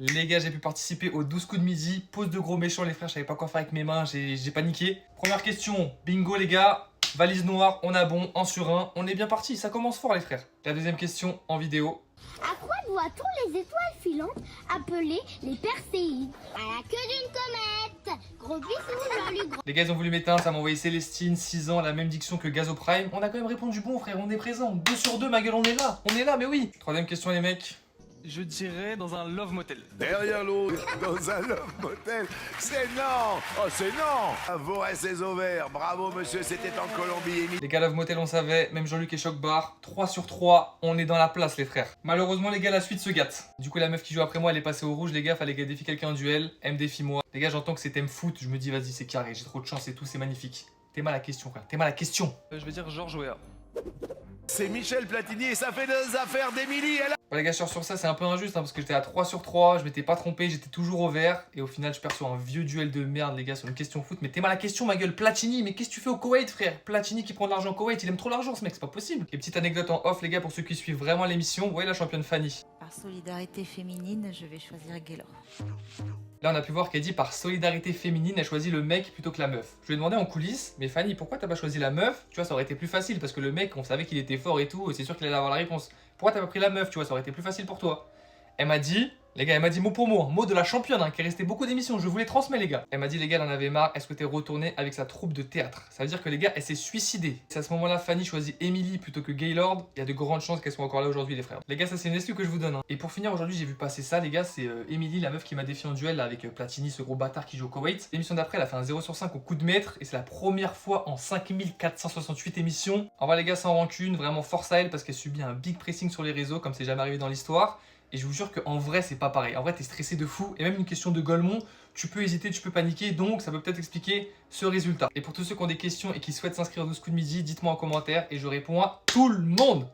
Les gars, j'ai pu participer aux 12 coups de midi. Pause de gros méchants, les frères. Je savais pas quoi faire avec mes mains. J'ai paniqué. Première question. Bingo, les gars. Valise noire, on a bon, 1 sur 1. On est bien parti. Ça commence fort, les frères. La deuxième question en vidéo. À quoi doit-on les étoiles filantes appelées les Perséides? À la queue d'une comète. Gros bisous, Jean-Luc. Les gars, ils ont voulu m'éteindre. Ça m'a envoyé Célestine, 6 ans, la même diction que Gazo Prime. On a quand même répondu bon, frère. On est présent. 2 sur 2, ma gueule, on est là. On est là, mais oui. Troisième question, les mecs. Je dirais dans un love motel. Derrière l'eau, dans un love motel. C'est non. Oh, c'est non. Voret ses ovaires. Bravo, monsieur, c'était en Colombie. Les gars, Love Motel, on savait. Même Jean-Luc et Choc Bar. 3 sur 3. On est dans la place, les frères. Malheureusement, les gars, la suite se gâte. Du coup, la meuf qui joue après moi, elle est passée au rouge, les gars. Fallait qu'elle défie quelqu'un en duel. Elle me défie moi. Les gars, j'entends que c'est thème foot. Je me dis, vas-y, c'est carré. J'ai trop de chance et tout. C'est magnifique. T'es mal à la question, frère. T'es mal à la question. Je vais dire Georges Weah. C'est Michel Platini et ça fait des affaires d'Emilie. Elle a... Bon, les gars, sur ça, c'est un peu injuste hein, parce que j'étais à 3 sur 3. Je m'étais pas trompé. J'étais toujours au vert. Et au final, je perçois un vieux duel de merde, les gars, sur une question foot. Mais t'es mal à la question, ma gueule. Platini, mais qu'est-ce que tu fais au Koweït, frère? Platini qui prend de l'argent au Koweït. Il aime trop l'argent, ce mec. C'est pas possible. Et petite anecdote en off, les gars, pour ceux qui suivent vraiment l'émission. Vous voyez la championne Fanny? Par solidarité féminine, je vais choisir Gaylor. Là, on a pu voir qu'elle dit par solidarité féminine, elle choisit le mec plutôt que la meuf. Je lui ai demandé en coulisses, mais Fanny, pourquoi t'as pas choisi la meuf? Tu vois, ça aurait été plus facile parce que le mec, on savait qu'il était fort et tout, et c'est sûr qu'il allait avoir la réponse. Pourquoi t'as pas pris la meuf? Tu vois, ça aurait été plus facile pour toi. Elle m'a dit, les gars, elle m'a dit mot pour mot, mot de la championne hein, qui est resté beaucoup d'émissions, je vous les transmets les gars. Elle m'a dit les gars, elle en avait marre, elle souhaitait retourner avec sa troupe de théâtre. Ça veut dire que les gars, elle s'est suicidée. Si à ce moment-là, Fanny choisit Emily plutôt que Gaylord, il y a de grandes chances qu'elle soit encore là aujourd'hui les frères. Les gars, ça c'est une excuse que je vous donne. Hein. Et pour finir aujourd'hui, j'ai vu passer ça les gars, c'est Emily, la meuf qui m'a défié en duel là, avec Platini, ce gros bâtard qui joue au Koweït. L'émission d'après, elle a fait un 0 sur 5 au coup de maître et c'est la première fois en 5468 émissions. En vrai les gars, sans rancune, vraiment force à elle parce qu'elle subit un big pressing sur les réseaux comme c'est jamais arrivé dans l'histoire. Et je vous jure qu'en vrai, c'est pas pareil. En vrai, t'es stressé de fou. Et même une question de Golemont, tu peux hésiter, tu peux paniquer. Donc, ça peut peut-être expliquer ce résultat. Et pour tous ceux qui ont des questions et qui souhaitent s'inscrire au 12 coups de midi, dites-moi en commentaire et je réponds à tout le monde.